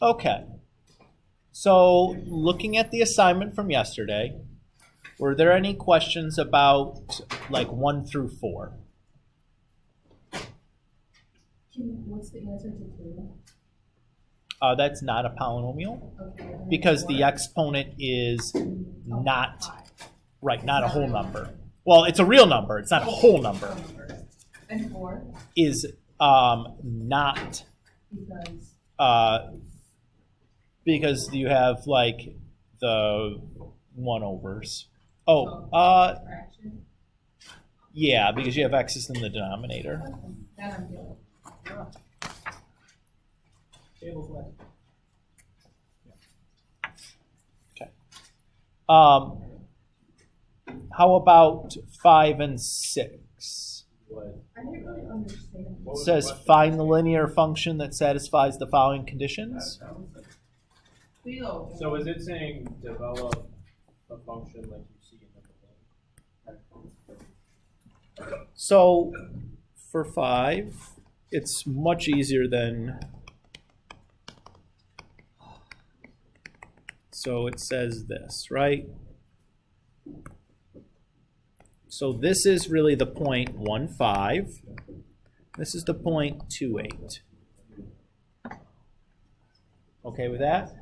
Okay. So looking at the assignment from yesterday, were there any questions about like 1 through 4? What's the answer to 2? That's not a polynomial Okay. because the exponent is not, right, not a whole number. Well, it's a real number. It's not a whole number. And 4? Is not because you have like the 1/overs. Oh, yeah, because you have x's in the denominator. That I'm doing. Okay. How about 5 and 6? I didn't really understand. It says find the linear function that satisfies the following conditions. So is it saying develop a function like you see in the below? So for 5, it's much easier than. So it says this, right? So this is really the point 1,5. This is the point 2,8. Okay with that?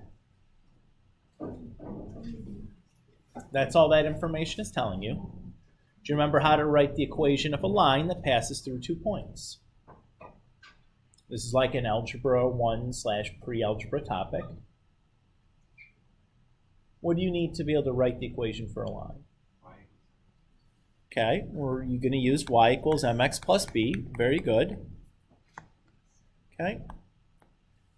That's all that information is telling you. Do you remember how to write the equation of a line that passes through 2 points? This is like an algebra 1 / pre-algebra topic. What do you need to be able to write the equation for a line? Okay, well, you're going to use y equals mx plus b. Very good. Okay.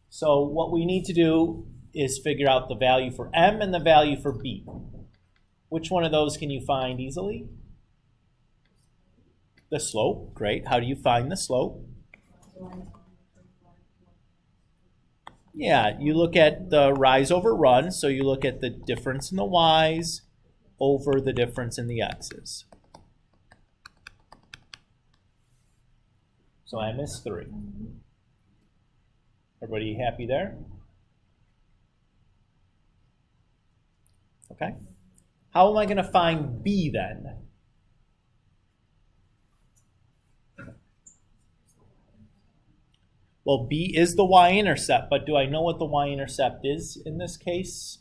So what we need to do is figure out the value for m and the value for b. Which one of those can you find easily? The slope. Great. How do you find the slope? Yeah, you look at the rise over run, so you look at the difference in the y's over the difference in the x's. So m is 3. Everybody happy there? Okay. How am I going to find b then? Well, b is the y-intercept, but do I know what the y-intercept is in this case?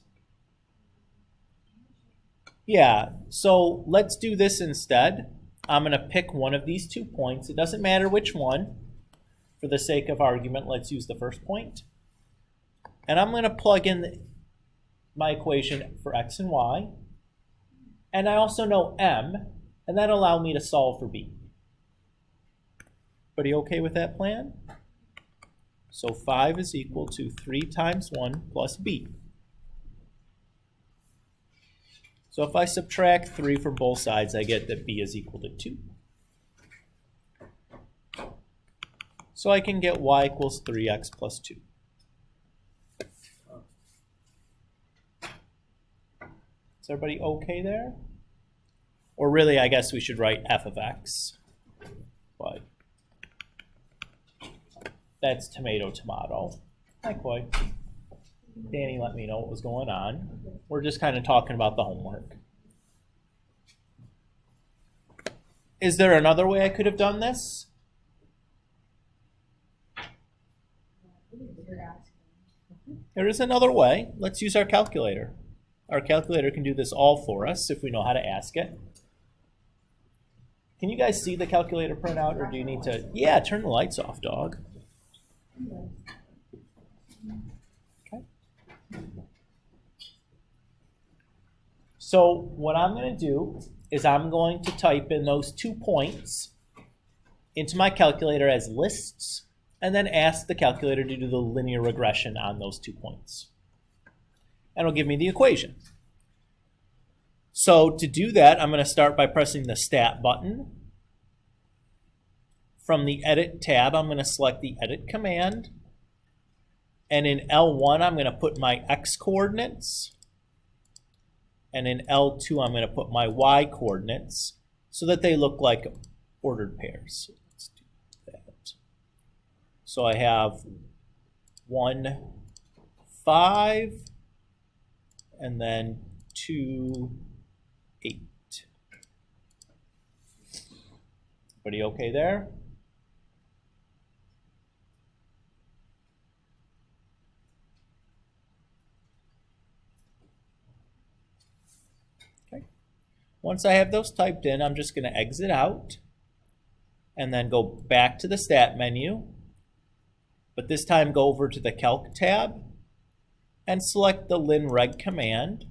Yeah, so let's do this instead. I'm going to pick one of these 2 points. It doesn't matter which one. For the sake of argument, let's use the first point. And I'm going to plug in my equation for x and y. And I also know m, and that'll allow me to solve for b. Everybody okay with that plan? So 5 is equal to 3 times 1 plus b. So if I subtract 3 from both sides, I get that b is equal to 2. So I can get y equals 3x plus 2. Is everybody okay there? Or really, I guess we should write f of x. But that's tomato, tomato. Hi, Coy. Danny let me know what was going on. We're just kind of talking about the homework. Is there another way I could have done this? There is another way. Let's use our calculator. Our calculator can do this all for us if we know how to ask it. Can you guys see the calculator printout, or do you need to? Yeah, turn the lights off, dog. Okay. So what I'm going to do is I'm going to type in those 2 points into my calculator as lists, and then ask the calculator to do the linear regression on those 2 points. And it'll give me the equation. So to do that, I'm going to start by pressing the Stat button. From the Edit tab, I'm going to select the Edit command. And in L1, I'm going to put my X coordinates. And in L2, I'm going to put my Y coordinates so that they look like ordered pairs. Let's do that. So I have 1, 5, and then 2, 8. Everybody okay there? Okay. Once I have those typed in, I'm just going to exit out and then go back to the stat menu, but this time go over to the Calc tab and select the linreg command.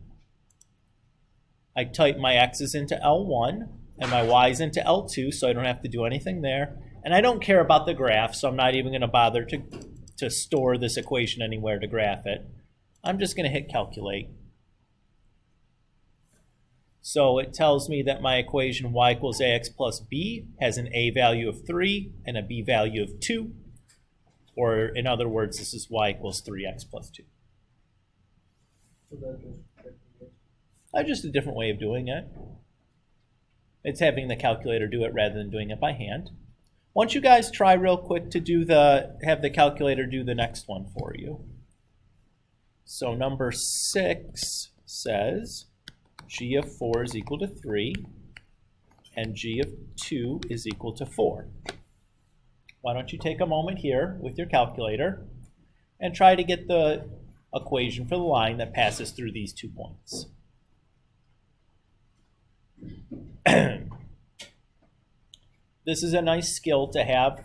I type my x's into L1 and my y's into L2, so I don't have to do anything there. And I don't care about the graph, so I'm not even going to bother to store this equation anywhere to graph it. I'm just going to hit calculate. So it tells me that my equation y equals ax plus b has an a value of 3 and a b value of 2. Or in other words, this is y equals 3x plus 2. So that just checking it. Just a different way of doing it. It's having the calculator do it rather than doing it by hand. Once you guys try real quick to do have the calculator do the next one for you. So number 6 says g of 4 is equal to 3 and g of 2 is equal to 4. Why don't you take a moment here with your calculator and try to get the equation for the line that passes through these 2 points. This is a nice skill to have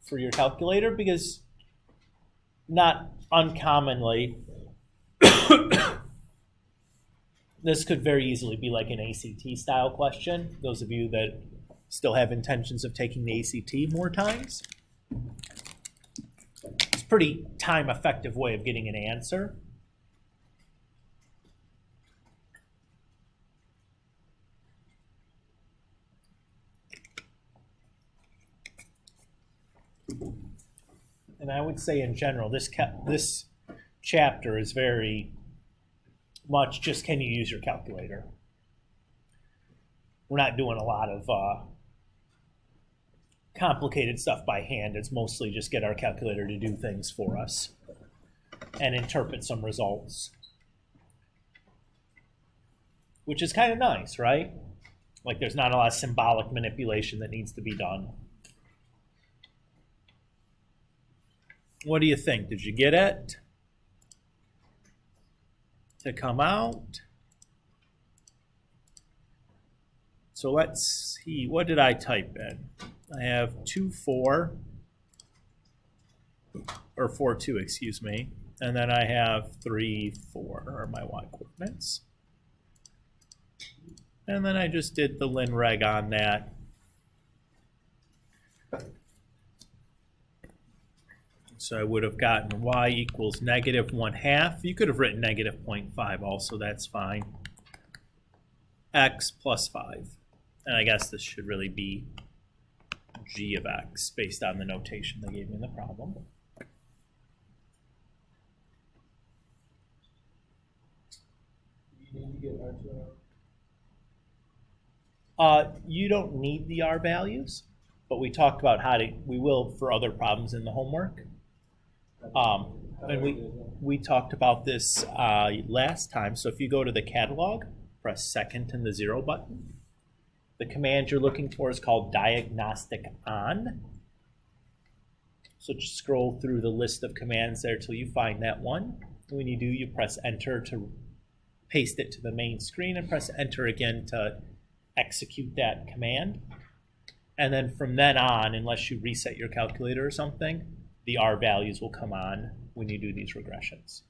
for your calculator because not uncommonly this could very easily be like an ACT style question. Those of you that still have intentions of taking the ACT more times. It's a pretty time effective way of getting an answer. And I would say in general, this chapter is very much just can you use your calculator. We're not doing a lot of complicated stuff by hand. It's mostly just get our calculator to do things for us and interpret some results, which is kind of nice, right? Like there's not a lot of symbolic manipulation that needs to be done. What do you think? Did you get it? To come out? So let's see, what did I type in? I have 2, 4, or 4, 2, excuse me. And then I have 3, 4 are my y coordinates. And then I just did the linreg on that. So I would have gotten y equals -1/2. You could have written -0.5 also, that's fine. X plus 5. And I guess this should really be g of x based on the notation they gave me in the problem. You need to get R2 You don't need the R values, but we talked about we will for other problems in the homework. And we talked about this last time. So if you go to the catalog, press second and the 0 button. The command you're looking for is called diagnostic on. So just scroll through the list of commands there till you find that one. And when you do, you press enter to paste it to the main screen and press enter again to execute that command. And then from then on, unless you reset your calculator or something, the R values will come on when you do these regressions.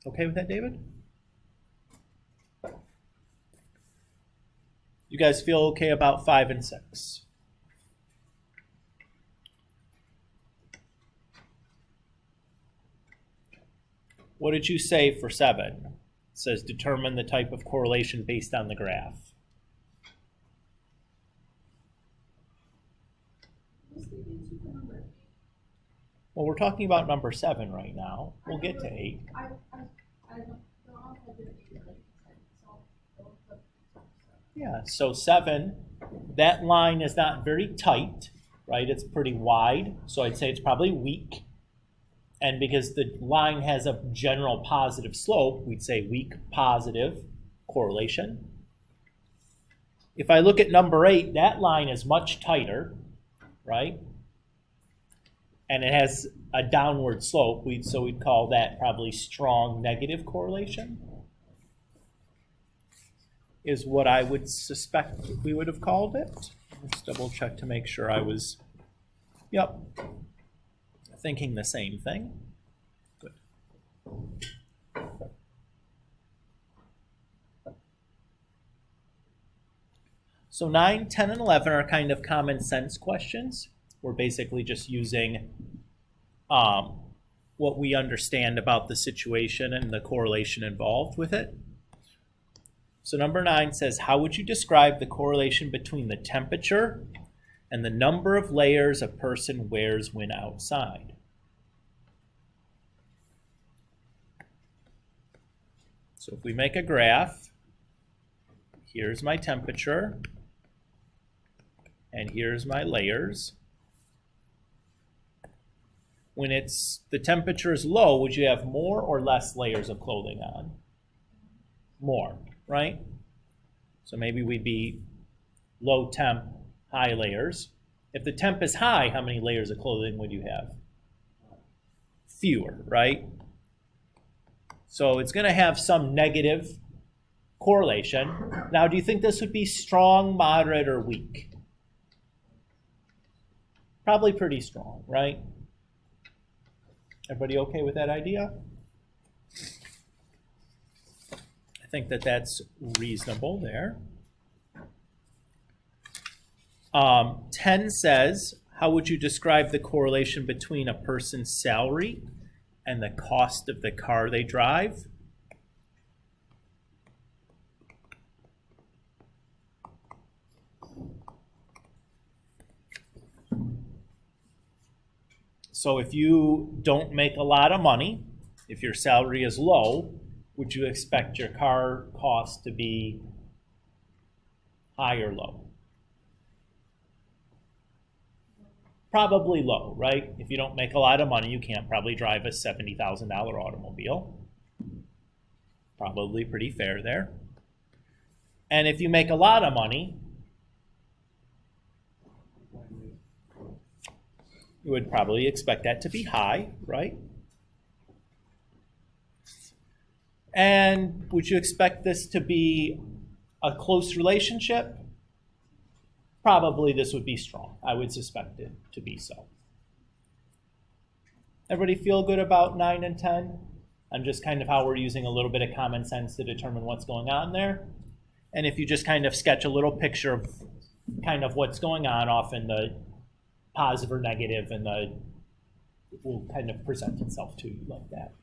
Okay with that, David? You guys feel okay about 5 and 6? What did you say for 7? It says determine the type of correlation based on the graph. Well, we're talking about number 7 right now. We'll get to 8. Yeah, so 7, that line is not very tight, right? It's pretty wide, so I'd say it's probably weak. And because the line has a general positive slope, we'd say weak positive correlation. If I look at number 8, that line is much tighter, right? And it has a downward slope, so we'd call that probably strong negative correlation, is what I would suspect we would have called it. Let's double check to make sure I was, yep, thinking the same thing. Good. So 9, 10, and 11 are kind of common sense questions. We're basically just using what we understand about the situation and the correlation involved with it. So number 9 says, how would you describe the correlation between the temperature and the number of layers a person wears when outside? So if we make a graph, here's my temperature, and here's my layers. When the temperature is low, would you have more or less layers of clothing on? More, right? So maybe we'd be low temp, high layers. If the temp is high, how many layers of clothing would you have? Fewer, right? So it's going to have some negative correlation. Now, do you think this would be strong, moderate, or weak? Probably pretty strong, right? Everybody okay with that idea? I think that that's reasonable there. 10 says, how would you describe the correlation between a person's salary and the cost of the car they drive? So if you don't make a lot of money, if your salary is low, would you expect your car cost to be high or low? Probably low, right? If you don't make a lot of money, you can't probably drive a $70,000 automobile. Probably pretty fair there. And if you make a lot of money, you would probably expect that to be high, right? And would you expect this to be a close relationship? Probably this would be strong. I would suspect it to be so. Everybody feel good about 9 and 10? And just kind of how we're using a little bit of common sense to determine what's going on there. And if you just kind of sketch a little picture of kind of what's going on, often the positive or negative, and it will kind of present itself to you like that.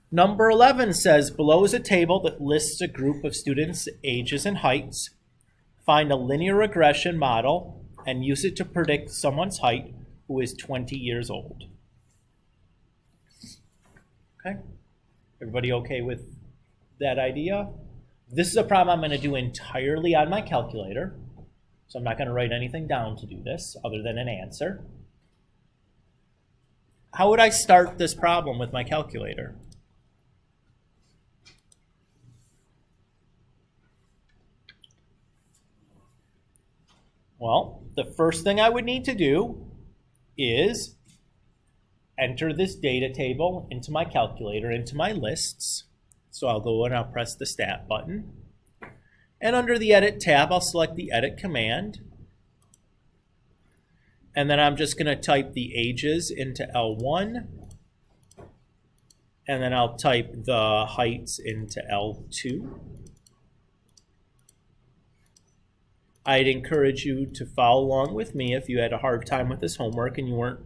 Number 11 says, below is a table that lists a group of students' ages and heights. Find a linear regression model and use it to predict someone's height who is 20 years old. Okay? Everybody okay with that idea? This is a problem I'm going to do entirely on my calculator. So I'm not going to write anything down to do this other than an answer. How would I start this problem with my calculator? Well, the first thing I would need to do is enter this data table into my calculator, into my lists. So I'll go and I'll press the Stat button. And under the Edit tab, I'll select the Edit command. And then I'm just going to type the ages into L1. And then I'll type the heights into L2. I'd encourage you to follow along with me if you had a hard time with this homework and you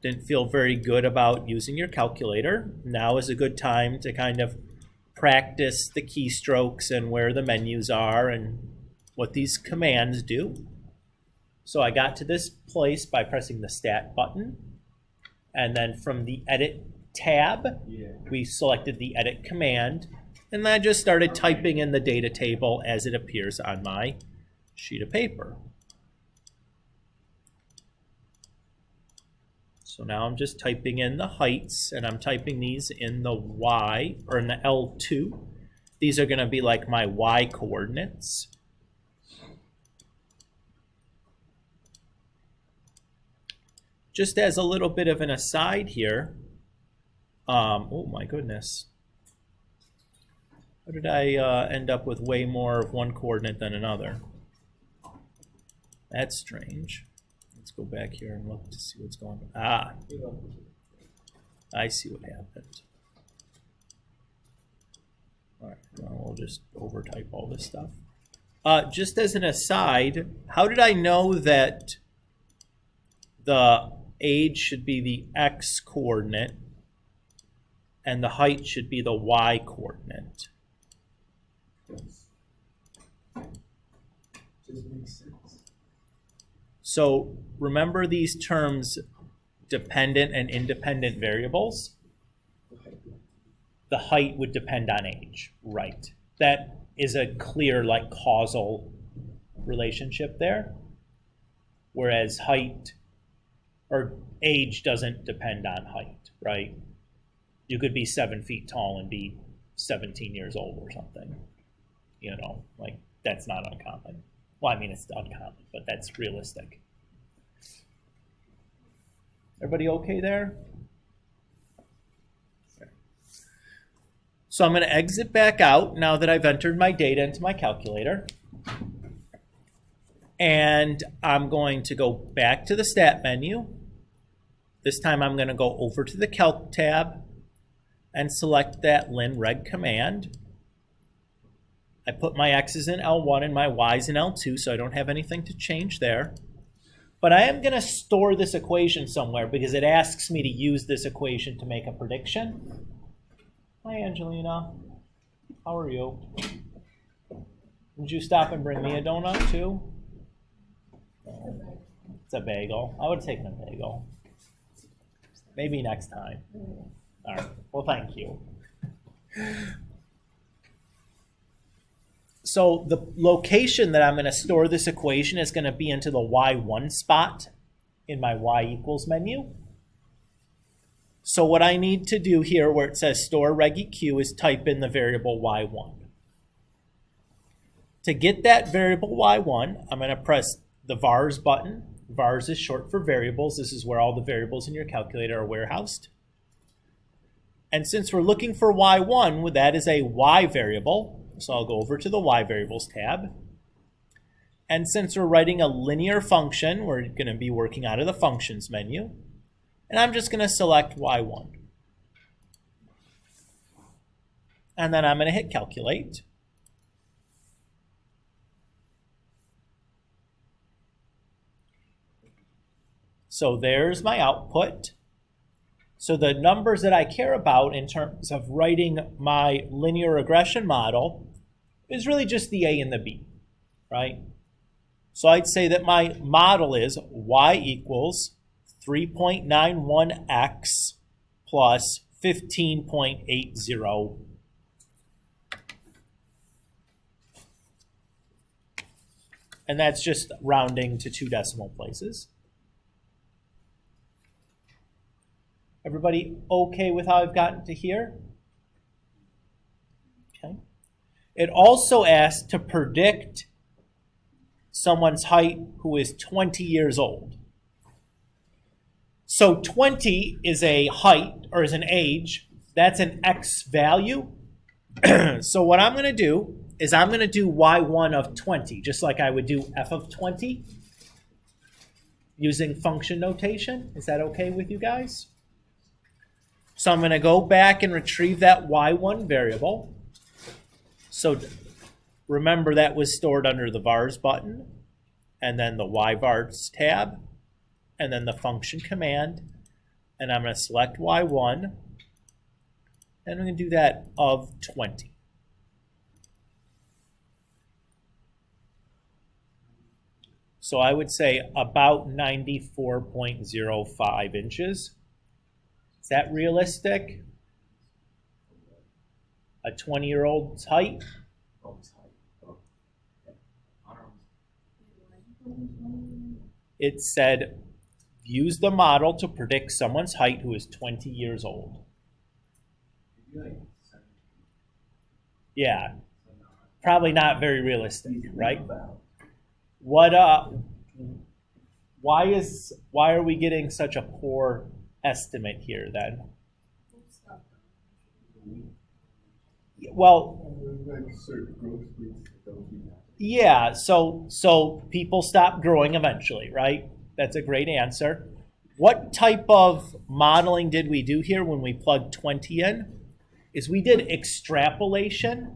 didn't feel very good about using your calculator. Now is a good time to kind of practice the keystrokes and where the menus are and what these commands do. So I got to this place by pressing the Stat button. And then from the Edit tab, we selected the Edit command. And then I just started typing in the data table as it appears on my sheet of paper. So now I'm just typing in the heights, and I'm typing these in the y, or in the L2. These are going to be like my y coordinates. Just as a little bit of an aside here, oh my goodness. How did I end up with way more of one coordinate than another? That's strange. Let's go back here and look to see what's going on. Ah, I see what happened. All right, well, we'll just overtype all this stuff. Just as an aside, how did I know that the age should be the x coordinate and the height should be the y coordinate? Just makes sense. So remember these terms, dependent and independent variables? The height would depend on age, right? That is a clear, like, causal relationship there. Whereas height or age doesn't depend on height, right? You could be 7 feet tall and be 17 years old or something. You know, like, that's not uncommon. Well, I mean, it's uncommon, but that's realistic. Everybody okay there? Okay. So I'm going to exit back out now that I've entered my data into my calculator. And I'm going to go back to the stat menu. This time I'm going to go over to the calc tab and select that linreg command. I put my x's in L1 and my y's in L2, so I don't have anything to change there. But I am going to store this equation somewhere because it asks me to use this equation to make a prediction. Hi, Angelina. How are you? Would you stop and bring me a donut, too? It's a bagel. I would have taken a bagel. Maybe next time. All right. Well, thank you. So the location that I'm going to store this equation is going to be into the y1 spot in my y equals menu. So what I need to do here where it says store regeq is type in the variable y1. To get that variable y1, I'm going to press the vars button. Vars is short for variables. This is where all the variables in your calculator are warehoused. And since we're looking for y1, well, that is a y variable. So I'll go over to the y variables tab. And since we're writing a linear function, we're going to be working out of the functions menu. And I'm just going to select y1. And then I'm going to hit calculate. So there's my output. So the numbers that I care about in terms of writing my linear regression model is really just the A and the B, right? So I'd say that my model is y equals 3.91x plus 15.80. And that's just rounding to 2 decimal places. Everybody okay with how I've gotten to here? Okay. It also asks to predict someone's height who is 20 years old. So 20 is a height, or is an age. That's an x value. So what I'm going to do is I'm going to do y1 of 20, just like I would do f of 20, using function notation. Is that okay with you guys? So I'm going to go back and retrieve that y1 variable. So remember that was stored under the vars button, and then the yvars tab, and then the function command. And I'm going to select y1, and I'm going to do that of 20. So I would say about 94.05 inches. Is that realistic? A 20-year-old's height? It said use the model to predict someone's height who is 20 years old. Yeah, probably not very realistic, right? What why are we getting such a poor estimate here then? Well, yeah, so people stop growing eventually, right? That's a great answer. What type of modeling did we do here when we plugged 20 in? Is we did extrapolation,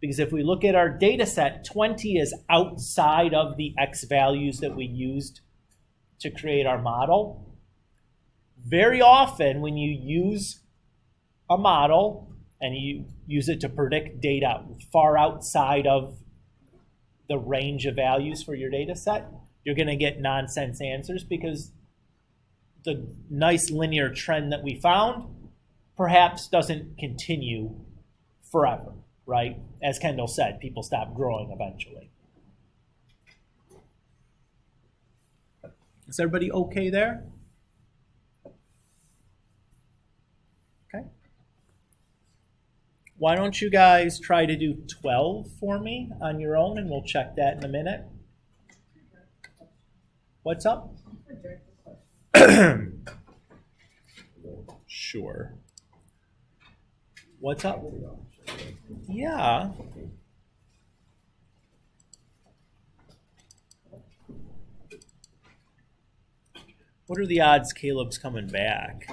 because if we look at our data set, 20 is outside of the x values that we used to create our model. Very often when you use a model and you use it to predict data far outside of the range of values for your data set, you're going to get nonsense answers, because the nice linear trend that we found perhaps doesn't continue forever, right? As Kendall said, people stop growing eventually. Is everybody okay there? Okay. Why don't you guys try to do 12 for me on your own, and we'll check that in a minute. What's up? Sure. What's up? Yeah. What are the odds Caleb's coming back?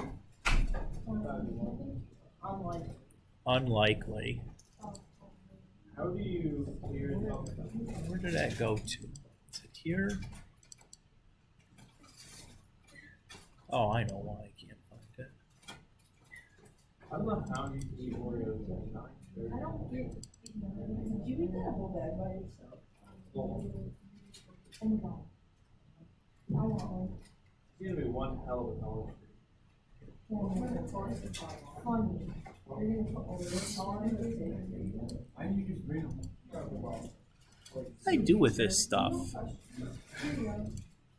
Unlikely. How do you clear the Where did that go to? Is it here? Oh, I know why I can't find it. I don't know how you eat Oreos at 9:30. I don't get. Did you eat that whole bag by yourself? Oh no. I won't. It's gonna be one hell of a college. Funny. You're gonna put Oreos on What do I do with this stuff?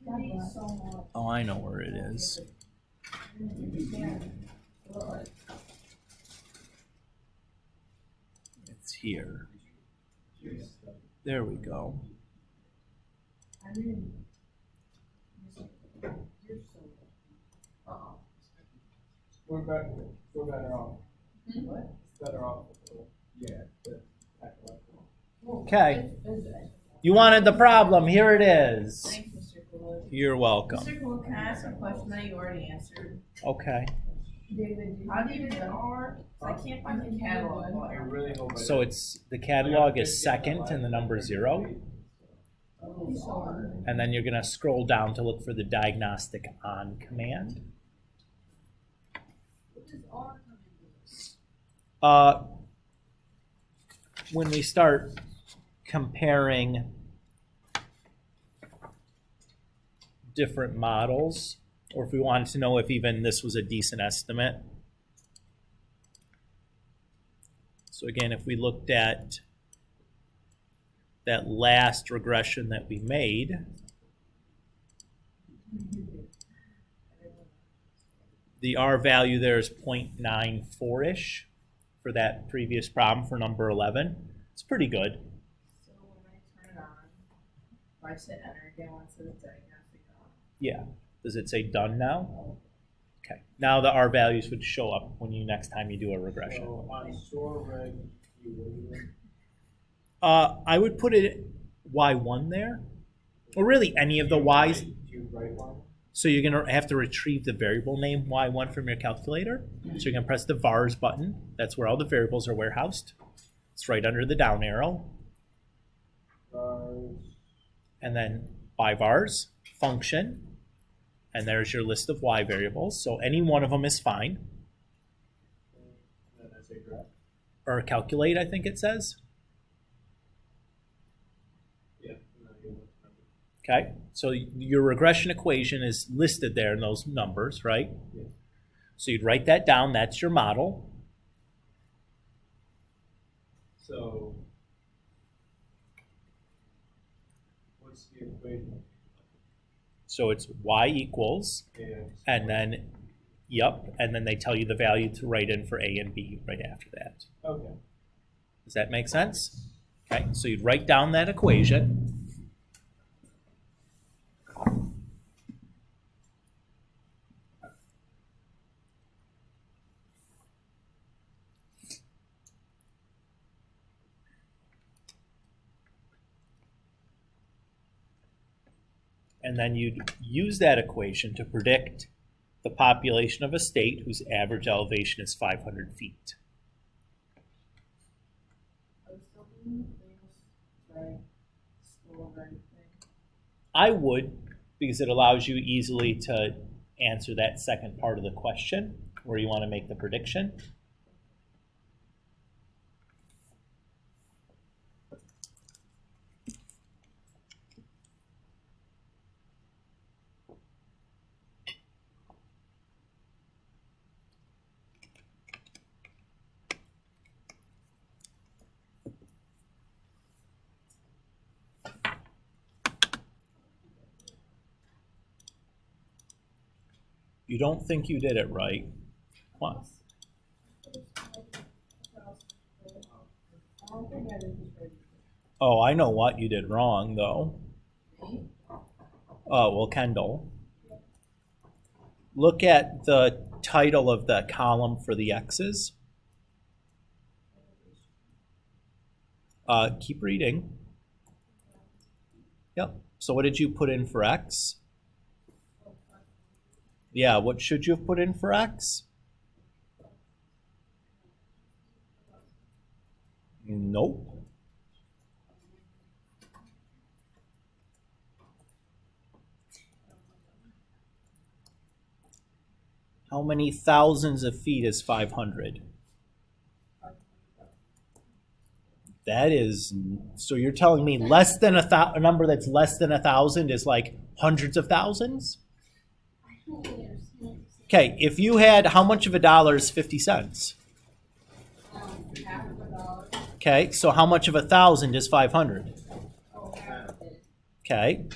it. So much. Oh, I know where it is. It's here. There we go. We're better off. What? Better off. Yeah. Okay. You wanted the problem. Here it is. Thanks, Mr. Coolidge. You're welcome. Mr. Coolidge, can I ask a question that you already answered? Okay. How do you get R? I can't find the catalog. I really hope I So it's the catalog is second and the number 0. And then you're going to scroll down to look for the diagnostic on command. When we start comparing different models, or if we wanted to know if even this was a decent estimate. So again, if we looked at that last regression that we made, the R value there is 0.94-ish for that previous problem for number 11. It's pretty good. So when I turn it on, if I hit enter again, once it's diagnostic on. Yeah. Does it say done now? Okay. Now the R values would show up when you next time you do a regression. So on store reg, you will. I would put it Y1 there, or really any of the Y's. Do you write one? So you're going to have to retrieve the variable name Y1 from your calculator. So you're going to press the vars button. That's where all the variables are warehoused. It's right under the down arrow. And then by vars, function. And there's your list of Y variables. So any one of them is fine. And then I say graph. Or calculate, I think it says. Yeah. And then you look at Okay, so your regression equation is listed there in those numbers, right? Yeah. So you'd write that down. That's your model. So what's the equation? So it's y equals, and then, yep, and then they tell you the value to write in for a and b right after that. Okay. Does that make sense? Okay, so you'd write down that equation. And then you'd use that equation to predict the population of a state whose average elevation is 500 feet. I would, because it allows you easily to answer that second part of the question where you want to make the prediction. You don't think you did it right. What? Oh, I know what you did wrong, though. Oh, well, Kendall. Look at the title of the column for the x's. Keep reading. Yep. So what did you put in for x? Yeah, what should you have put in for x? Nope. How many thousands of feet is 500? That is, so you're telling me less than a number that's less than 1,000 is like hundreds of thousands? Okay, if you had, how much of a dollar is 50 cents? Okay, so how much of 1,000 is 500? Okay.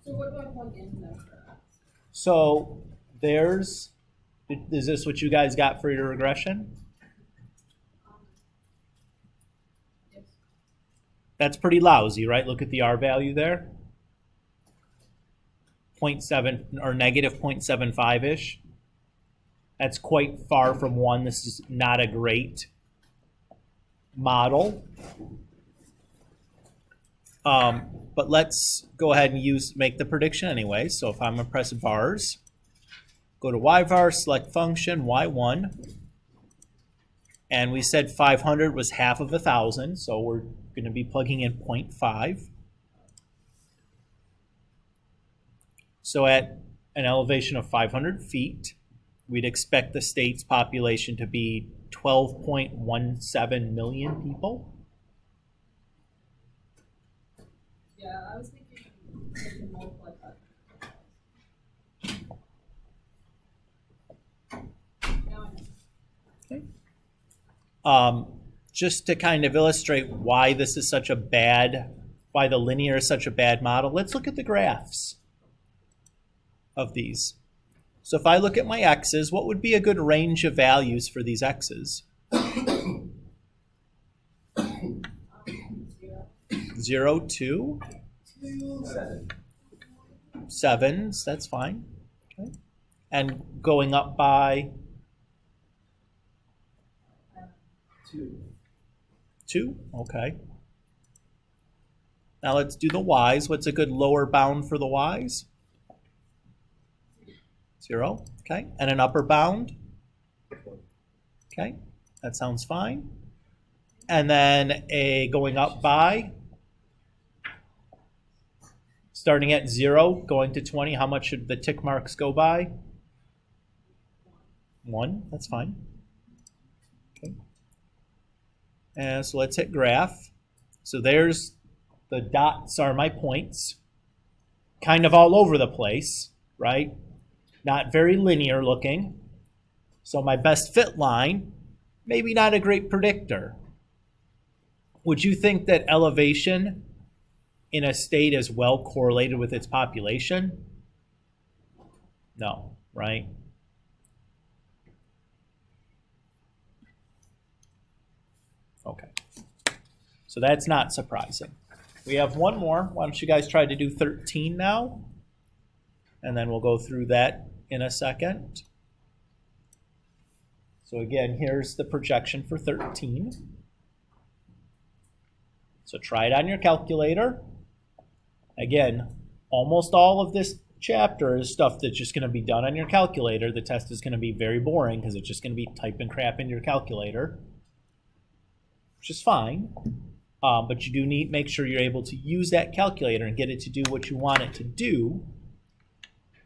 So what do I plug in there for that? So there's, is this what you guys got for your regression? Yes. That's pretty lousy, right? Look at the R value there. 0.7 or negative 0.75-ish. That's quite far from 1. This is not a great model. But let's go ahead and make the prediction anyway. So if I'm going to press vars, go to yvar, select function, y1. And we said 500 was half of 1,000, so we're going to be plugging in 0.5. So at an elevation of 500 feet, we'd expect the state's population to be 12.17 million people. Yeah, I was thinking I can multiply that. Okay. Just to kind of illustrate why this is such a bad, why the linear is such a bad model, let's look at the graphs of these. So if I look at my x's, what would be a good range of values for these x's? 0, 2, 7s, that's fine. Okay. And going up by 2, okay. Now let's do the y's. What's a good lower bound for the y's? 0, okay. And an upper bound? Okay, that sounds fine. And then a going up by? Starting at 0, going to 20, how much should the tick marks go by? 1, that's fine. Okay. And so let's hit graph. So there's The dots are my points. Kind of all over the place, right? Not very linear looking. So my best fit line, maybe not a great predictor. Would you think that elevation in a state is well correlated with its population? No, right? Okay. So that's not surprising. We have one more. Why don't you guys try to do 13 now? And then we'll go through that in a second. So again, here's the projection for 13. So try it on your calculator. Again, almost all of this chapter is stuff that's just going to be done on your calculator. The test is going to be very boring because it's just going to be typing crap in your calculator, which is fine. But you do need to make sure you're able to use that calculator and get it to do what you want it to do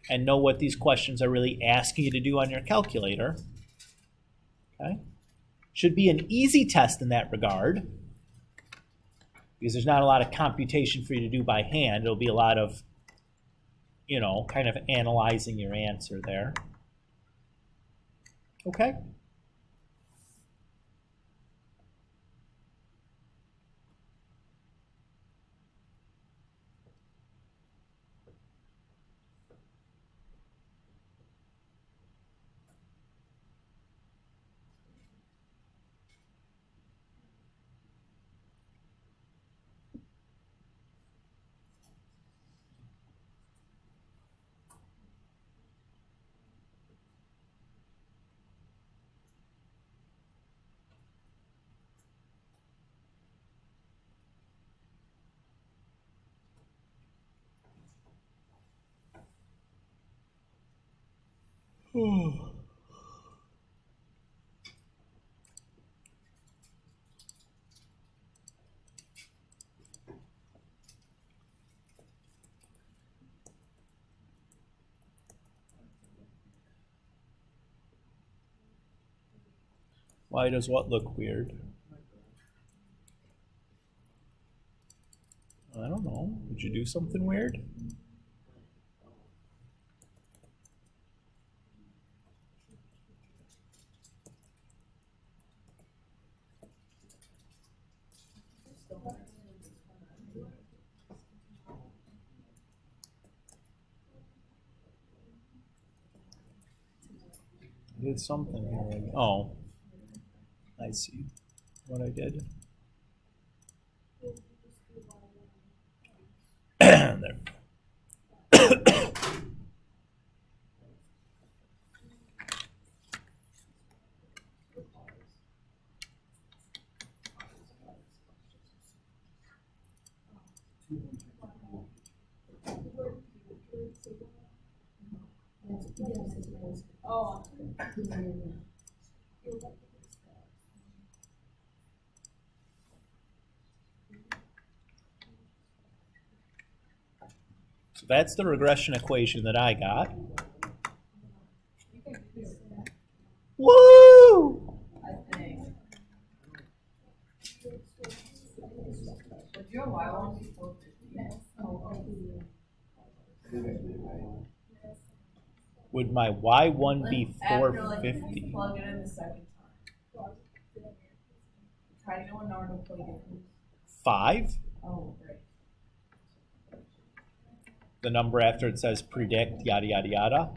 and know what these questions are really asking you to do on your calculator. Okay? Should be an easy test in that regard because there's not a lot of computation for you to do by hand. It'll be a lot of, kind of analyzing your answer there. Okay? Why does what look weird? I don't know. Did you do something weird? I did something here. Oh, I see what I did. There. Oh. So that's the regression equation that I got. Woo! I think. Would your Y1 be 450? Would my Y1 be After, like, 450? plug it in the second time. Try to know what number to plug it in. 5? Oh, great. The number after it says predict, yada, yada, yada.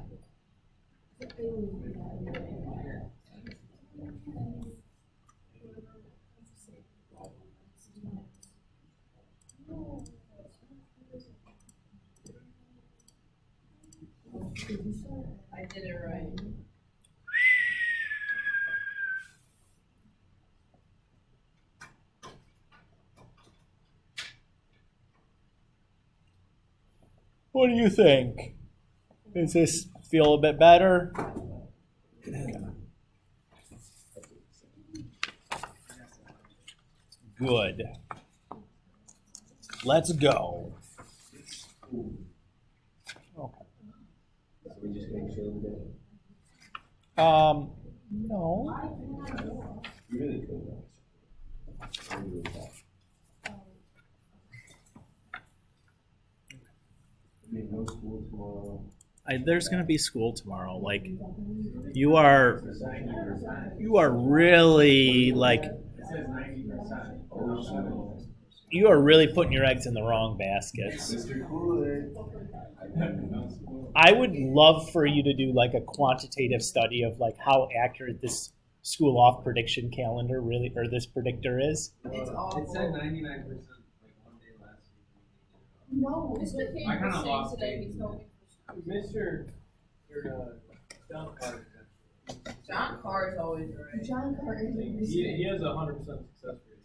I did it right. What do you think? Does this feel a bit better? Good. Let's go. Okay. So we just make sure we get No. You really could. no school tomorrow. There's going to be school tomorrow. Like, you are really like, It says 90%. you are really putting your eggs in the wrong baskets. Mr. Kool-Aid. I would love for you to do like a quantitative study of like how accurate this school off prediction calendar really, or this predictor is. It's awful. It said 99% like one day last week. No, It's the I kinda same lost today. faith He in told it. me. Mr. John Carter. John Carr is always right. John Carter. He has a 100% success rate.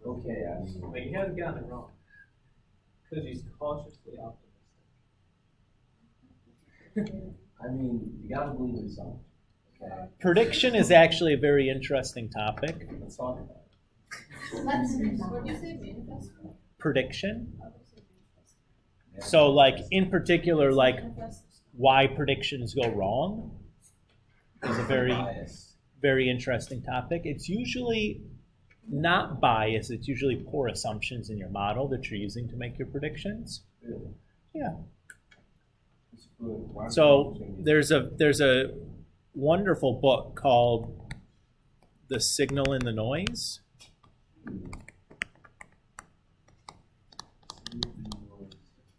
Okay, I mean, Like, he hasn't gotten it wrong. Because he's cautiously optimistic. you gotta believe in something. Okay, Prediction is actually a very interesting topic. let's talk about it. Let's What do you say, manifest? Prediction. I would say manifest. So like in particular, like why predictions go wrong is a very, Bias. very interesting topic. It's usually not bias. It's usually poor assumptions in your model that you're using to make your predictions. Really? Yeah. It's good. Why So don't you there's a wonderful book called The Signal in the Noise.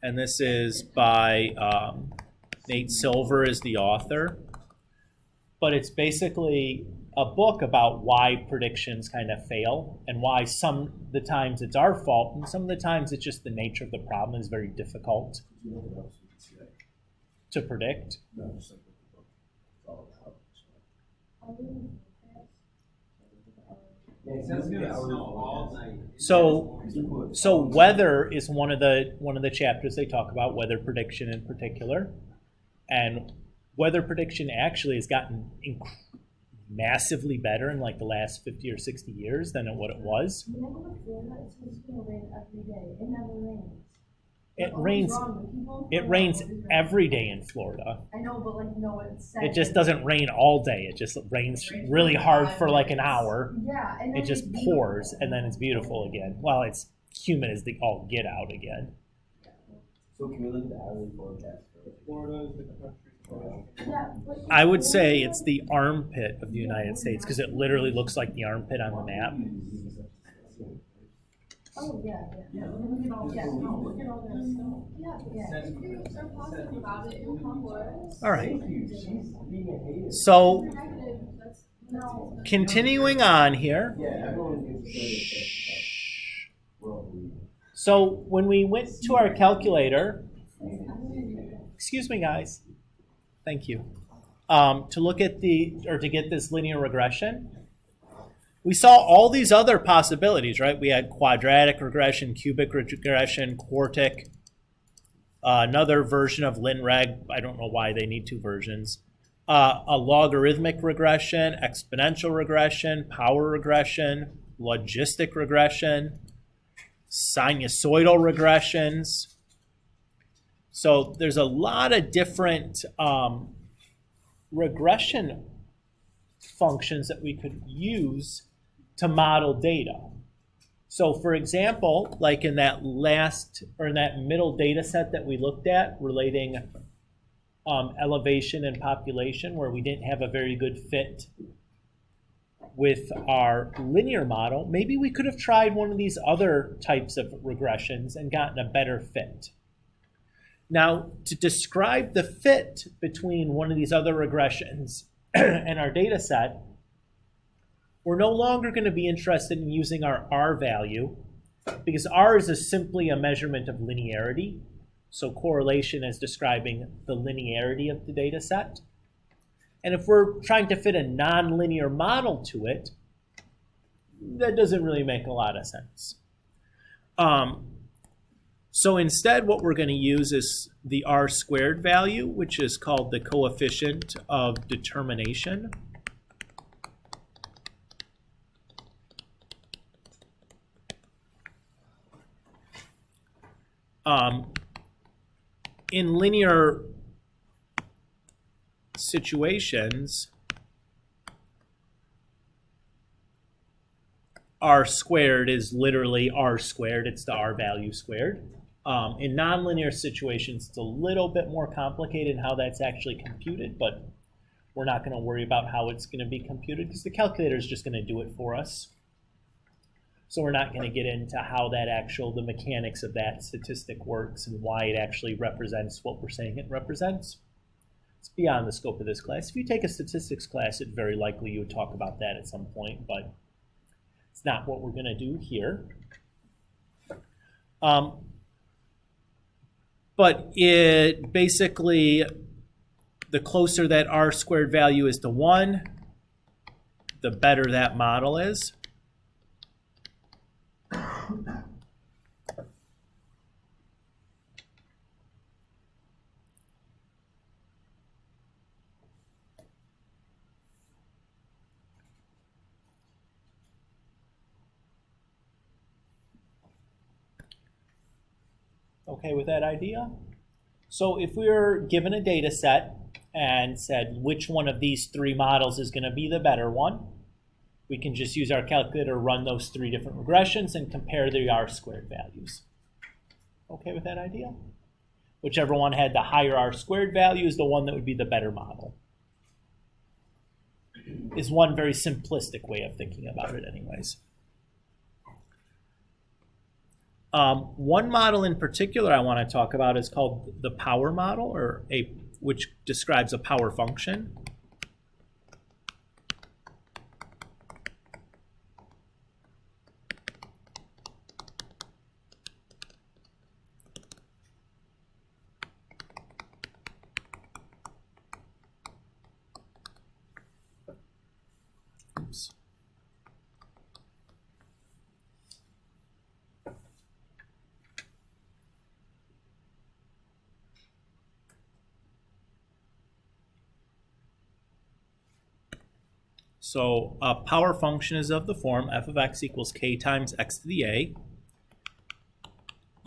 And this is by Nate Silver is the author. But it's basically a book about why predictions kind of fail and why some of the times it's our fault and some of the times it's just the nature of the problem is very difficult you look it up so you can see that? to predict. No, just like the book. It's all about. It says it's gonna snow all night. So weather is one of the chapters they talk about, weather prediction in particular. And weather prediction actually has gotten massively better in like the last 50 or 60 years than what it was. When I go to Florida, it says it's gonna rain every day. It never rains. It What's rains wrong with people? it rains every day in Florida. I know, but like no, it says It just doesn't rain all day. It just rains really hard for like an hour. Yeah, and It then just it's pours beautiful. and then it's beautiful again. Well, it's humid as the all get out again. So can we look at the hourly forecast for Florida is the country. Yeah, but I would say it's the armpit of the United States because it literally looks like the armpit on the map. Oh yeah, yeah. Look at all, yeah, no, look at all that stuff. Yeah. If you are positive about it, it will come worse. All right. Thank you. She's being a hater. So If you're negative, that's No. continuing on here. Yeah, everyone gets excited. We're all believing. So when we went to our calculator, excuse me, guys. Thank you. To look at to get this linear regression, we saw all these other possibilities, right? We had quadratic regression, cubic regression, quartic, another version of linreg. I don't know why they need two versions. A logarithmic regression, exponential regression, power regression, logistic regression, sinusoidal regressions. So there's a lot of different regression functions that we could use to model data. So for example, like in that middle data set that we looked at relating elevation and population, where we didn't have a very good fit with our linear model, maybe we could have tried one of these other types of regressions and gotten a better fit. Now, to describe the fit between one of these other regressions and our data set, we're no longer going to be interested in using our R value because R is simply a measurement of linearity. So correlation is describing the linearity of the data set. And if we're trying to fit a nonlinear model to it, that doesn't really make a lot of sense. So instead, what we're going to use is the R-squared value, which is called the coefficient of determination. In linear situations, R squared is literally R squared. It's the R value squared. In nonlinear situations, it's a little bit more complicated in how that's actually computed, but we're not going to worry about how it's going to be computed because the calculator is just going to do it for us. So we're not going to get into how the mechanics of that statistic works and why it actually represents what we're saying it represents. It's beyond the scope of this class. If you take a statistics class, it's very likely you would talk about that at some point, but it's not what we're going to do here. But it basically, the closer that R squared value is to 1, the better that model is. Okay with that idea? So if we were given a data set and said which one of these 3 models is going to be the better one, we can just use our calculator, run those 3 different regressions, and compare the R squared values. Okay with that idea? Whichever one had the higher R squared value is the one that would be the better model. Is one very simplistic way of thinking about it anyways. One model in particular I want to talk about is called the power model, which describes a power function. Oops. So a power function is of the form f of x equals k times x to the a.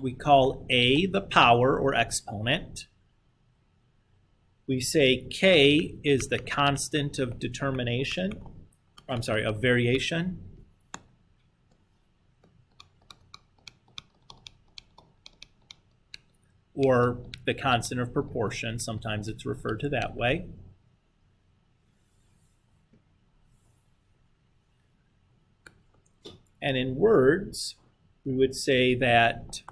We call a the power or exponent. We say k is the constant of determination, of variation. Or the constant of proportion, sometimes it's referred to that way. And in words, we would say that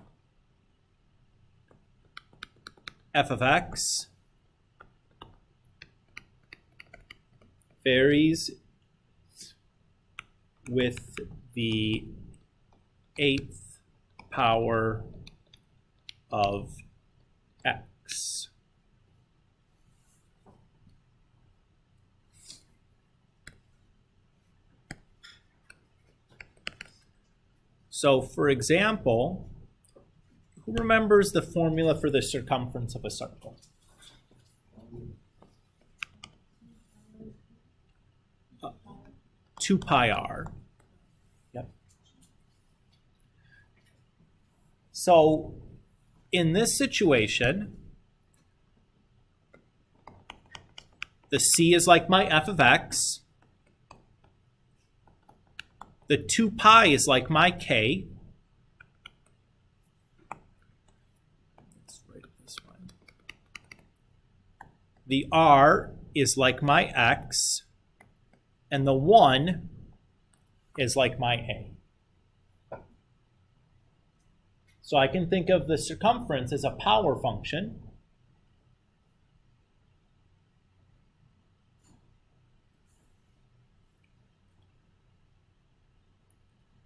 f of x varies with the 8th power of x. So, for example, who remembers the formula for the circumference of a circle? Uh, 2 pi r. Yep. So, in this situation, the c is like my f of x. The 2 pi is like my k. Let's write it this way. The r is like my x, and the 1 is like my a. So I can think of the circumference as a power function.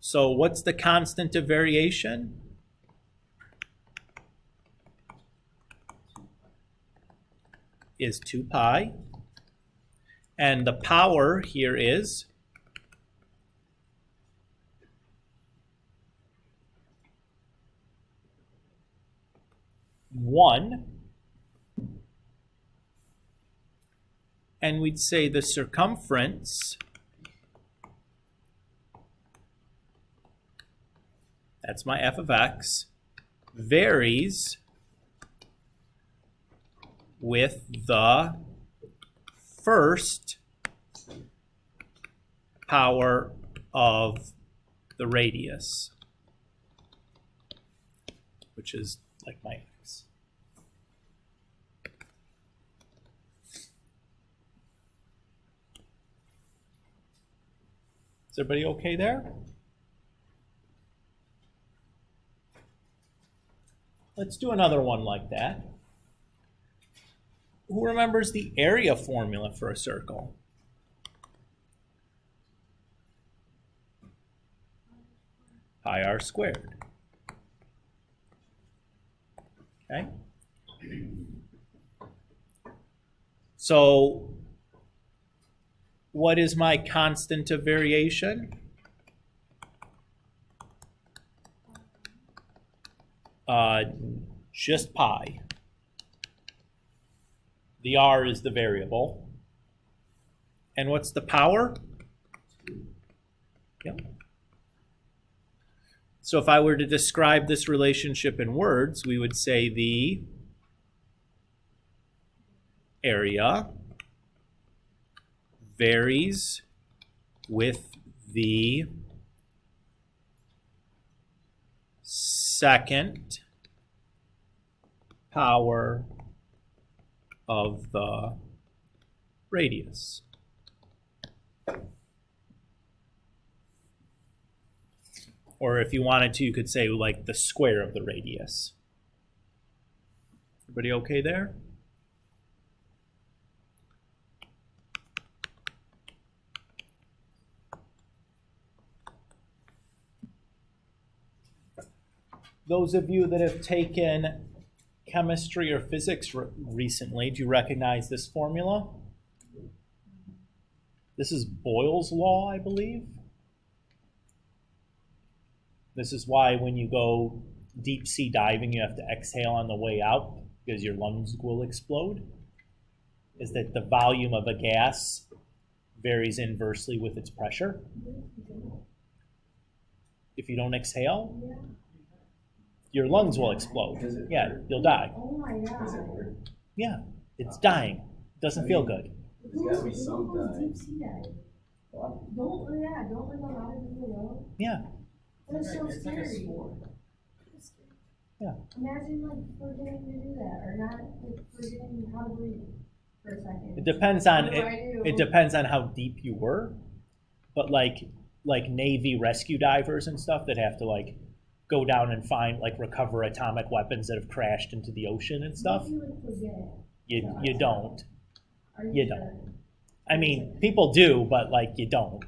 So what's the constant of variation? Is 2 pi. And the power here is 1. And we'd say the circumference, that's my f of x, varies with the first power of the radius, which is like my x. Is everybody okay there? Let's do another one like that. Who remembers the area formula for a circle? Pi r squared. Okay. So what is my constant of variation? Just pi. The r is the variable. And what's the power? Yep. So if I were to describe this relationship in words, we would say the area varies with the second power of the radius. Or if you wanted to, you could say like the square of the radius. Everybody okay there? Those of you that have taken chemistry or physics recently, do you recognize this formula? This is Boyle's law, I believe. This is why when you go deep sea diving, you have to exhale on the way out because your lungs will explode. Is that the volume of a gas varies inversely with its pressure? If you don't exhale, your lungs will explode. Yeah, you'll die. Oh my god. Yeah, it's dying. Doesn't feel good. There's gotta be some Who goes dying. deep sea diving? Don't like a lot of people know. Yeah, That's so It's like a scary. sport. yeah. Imagine like forgetting to do that, or not like forgetting how to breathe for a second. It depends on What do I do? it depends on how deep you were, but like Navy rescue divers and stuff that have to like go down and find like recover atomic weapons that have crashed into the ocean and stuff. What if you would forget? You don't. Are You sure? don't. I mean, people do, but like you don't.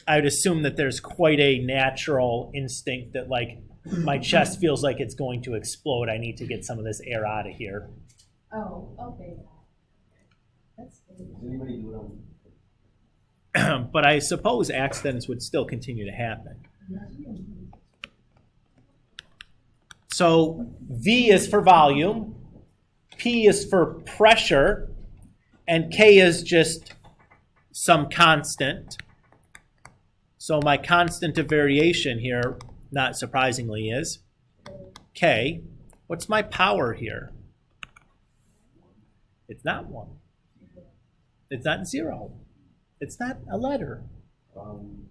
I would assume that there's quite a natural instinct that like my chest feels like it's going to explode. I need to get some of this air out of here. Oh, okay. That's good. Does anybody do it on? But I suppose accidents would still continue to happen. So V is for volume, P is for pressure, and K is just some constant. So my constant of variation here, not surprisingly, is K. What's my power here? It's not 1. It's not 0. It's not a letter. 1/2.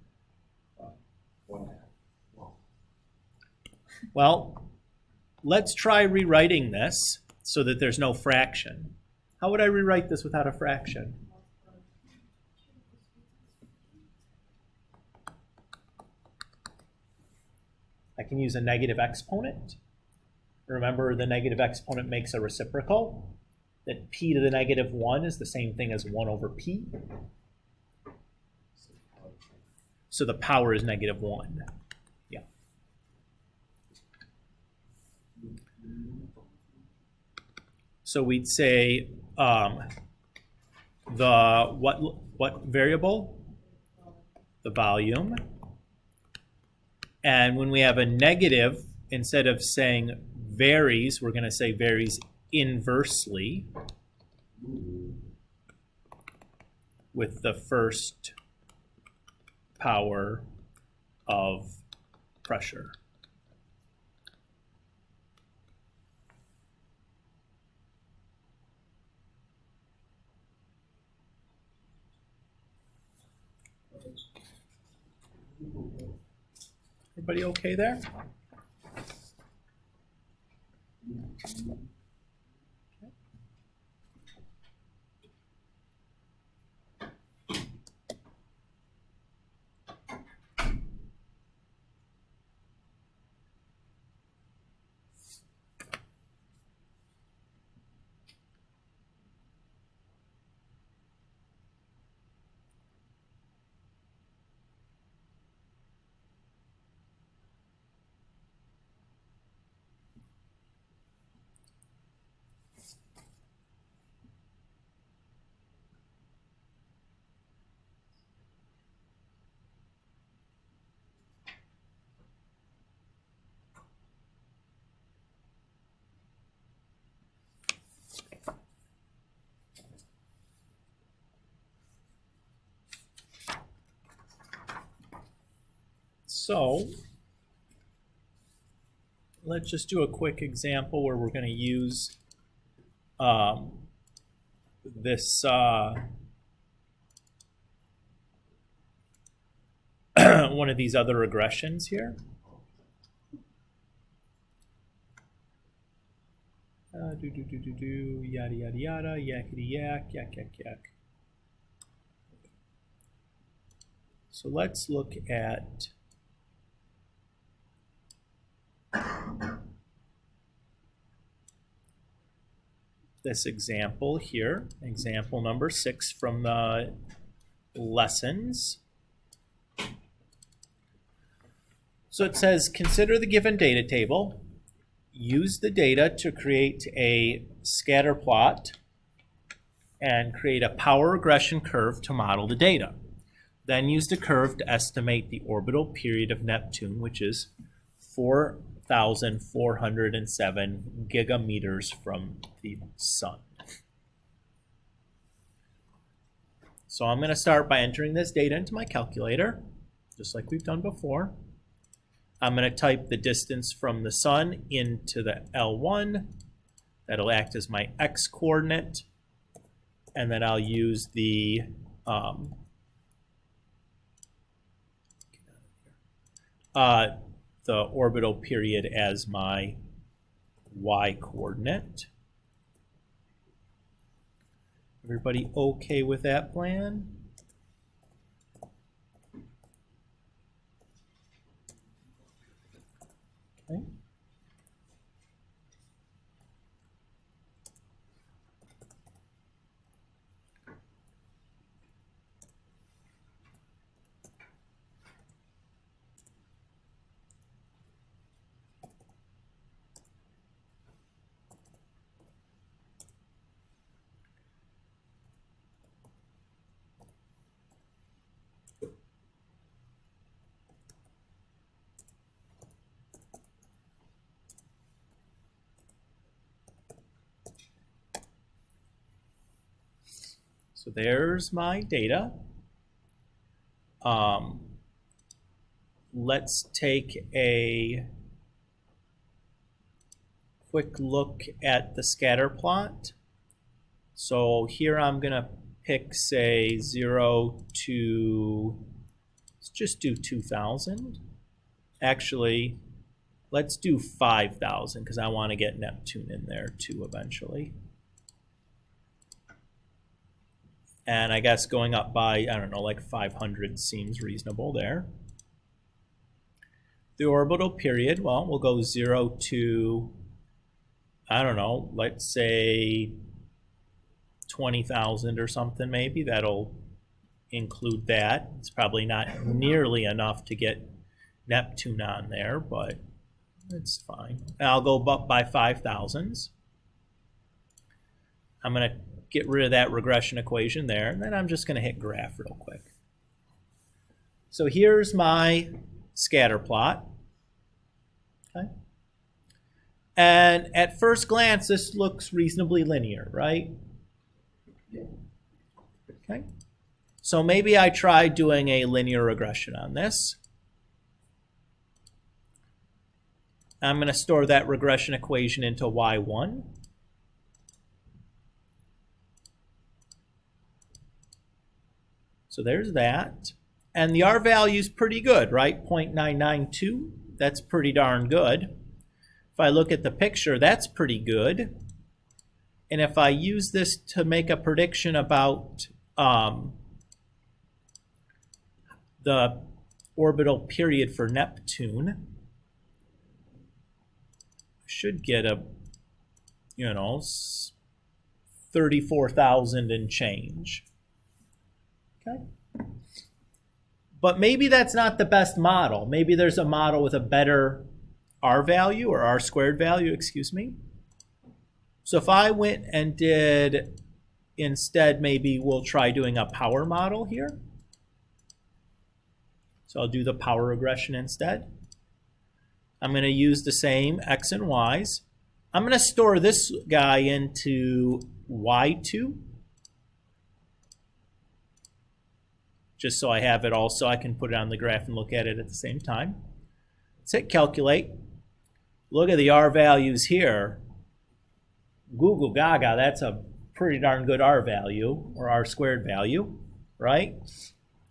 Well, let's try rewriting this so that there's no fraction. How would I rewrite this without a fraction? I can use a negative exponent. Remember, the negative exponent makes a reciprocal. That p to the negative 1 is the same thing as 1 over p. So the power is negative 1. Yeah. So we'd say the what variable? The volume. And when we have a negative, instead of saying varies, we're going to say varies inversely with the first power of pressure. Everybody okay there? So let's just do a quick example where we're going to use this one of these other regressions here. Yada yada yada, yakety yak, yak yak yak. So let's look at this example here, example number 6 from the lessons. So it says, consider the given data table. Use the data to create a scatter plot and create a power regression curve to model the data. Then use the curve to estimate the orbital period of Neptune, which is 4,407 gigameters from the sun. So I'm going to start by entering this data into my calculator, just like we've done before. I'm going to type the distance from the sun into the L1. That'll act as my x coordinate. And then I'll use the orbital period as my y coordinate. Everybody okay with that plan? Okay. So there's my data. Let's take a quick look at the scatter plot. So here I'm going to pick, say, 0 to, let's just do 2,000. Actually, let's do 5,000 because I want to get Neptune in there too eventually. And I guess going up by, I don't know, like 500 seems reasonable there. The orbital period, well, we'll go 0 to, I don't know, let's say 20,000 or something maybe. That'll include that. It's probably not nearly enough to get Neptune on there, but it's fine. And I'll go up by 5,000s. I'm going to get rid of that regression equation there, and then I'm just going to hit graph real quick. So here's my scatter plot. Okay. And at first glance, this looks reasonably linear, right? Okay. So maybe I try doing a linear regression on this. I'm going to store that regression equation into y1. So there's that. And the R value is pretty good, right? 0.992. That's pretty darn good. If I look at the picture, that's pretty good. And if I use this to make a prediction about the orbital period for Neptune, I should get a, 34,000 and change. Okay. But maybe that's not the best model. Maybe there's a model with a better R value, or R squared value, excuse me. So if I went and did, instead, maybe we'll try doing a power model here. So I'll do the power regression instead. I'm going to use the same x and y's. I'm going to store this guy into y2, just so I have it all, so I can put it on the graph and look at it at the same time. Let's hit calculate. Look at the R values here. Google Gaga, that's a pretty darn good R value, or R squared value, right?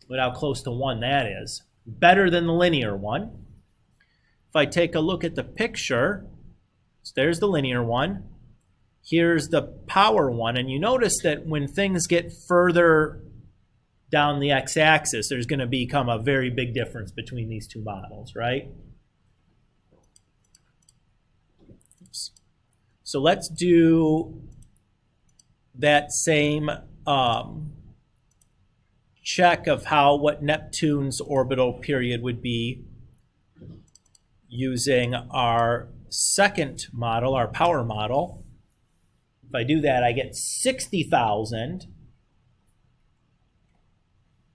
Look how close to 1 that is. Better than the linear one. If I take a look at the picture, so there's the linear one. Here's the power one, and you notice that when things get further down the x-axis, there's going to become a very big difference between these two models, right? Oops. So let's do that same check of what Neptune's orbital period would be using our second model, our power model. If I do that, I get 60,000,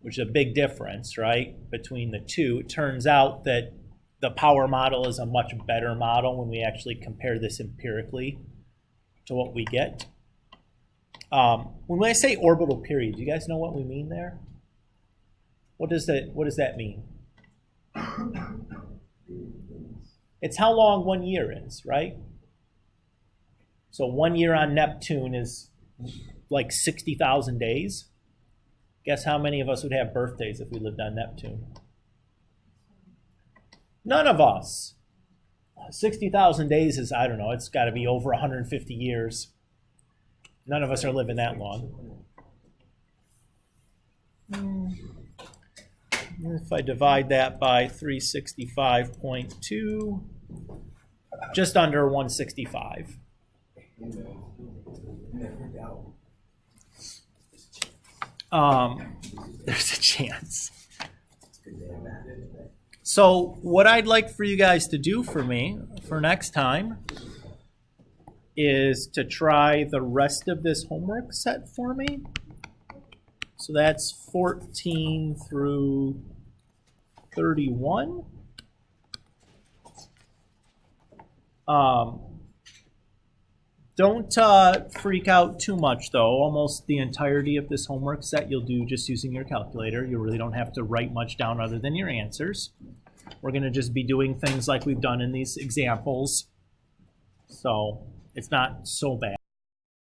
which is a big difference, right, between the two. It turns out that the power model is a much better model when we actually compare this empirically to what we get. When I say orbital period, do you guys know what we mean there? What does that mean? It's how long 1 year is, right? So 1 year on Neptune is like 60,000 days. Guess how many of us would have birthdays if we lived on Neptune? None of us. 60,000 days is, I don't know, it's got to be over 150 years. None of us are living that long. If I divide that by 365.2, just under 165. There's a chance. So what I'd like for you guys to do for me for next time is to try the rest of this homework set for me. So that's 14 through 31. Don't freak out too much, though. Almost the entirety of this homework set you'll do just using your calculator. You really don't have to write much down other than your answers. We're going to just be doing things like we've done in these examples. So it's not so bad.